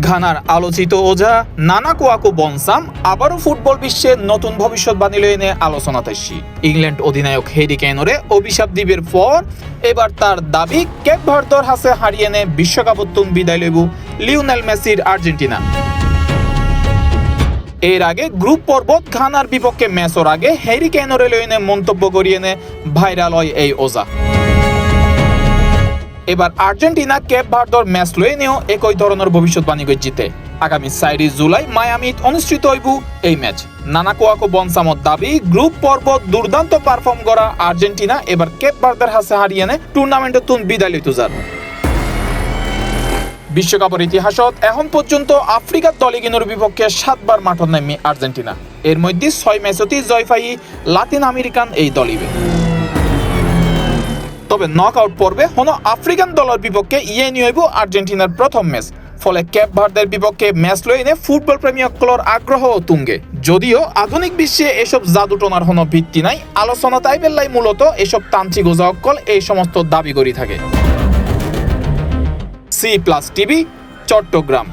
ঘানার আলোচিত ওঝা নানা কোয়াকো বনসাম আবারও ফুটবল বিশ্বে নতুন ভবিষ্যৎবাণী এনে আলোচনাতে আসি। ইংল্যান্ড অধিনায়ক হ্যারি কেইনরে অভিশাপ দিবের পর এবার তার দাবি কেপ ভার্দর হাসে হারিয়ে নে বিশ্বকাপত্তুন বিদায় লইব লিওনেল মেসির আর্জেন্টিনা। এর আগে গ্রুপ পর্বত ঘানার বিপক্ষে ম্যাচের আগে হ্যারি কেইনরে লইনে মন্তব্য করিয়ে নে ভাইরাল হয় এই ওঝা। এবার আর্জেন্টিনা কেপ ভার্দর ম্যাচ লয়ে নিয়েও একই ধরনের ভবিষ্যৎবাণী জিতে আগামী 4 জুলাই মায়ামিত অনুষ্ঠিত হইব এই ম্যাচ। নানা কোয়াকো বনসামর দাবি গ্রুপ পর্ব দুর্দান্ত পারফর্ম করা আর্জেন্টিনা এবার কেপ ভার্দের হাসে হারিয়ে নে টুর্নামেন্টে তুন বিদায় লইতে যান। বিশ্বকাপের ইতিহাসত এখন পর্যন্ত আফ্রিকার দলগিনোর বিপক্ষে 7 বার মাঠত নামি আর্জেন্টিনা। এর মধ্যে 6 ম্যাচতেই জয় পাই লাতিন আমেরিকান এই দলিবে। তবে নকআউট পর্বে হন আফ্রিকান দলের বিপক্ষে নিয়ে হইব আর্জেন্টিনার প্রথম ম্যাচ। ফলে কেপ ভার্দের বিপক্ষে ম্যাচ লইনে ফুটবল প্রেমীসকলের আগ্রহ তুঙ্গে। যদিও আধুনিক বিশ্বে এসব জাদুটনার কোনো ভিত্তি নাই, আলোচনা তাই বেল্লাই মূলত এসব তান্ত্রিক ওঝাসকল এই সমস্ত দাবি করি থাকে। C+ TV, Chittagong.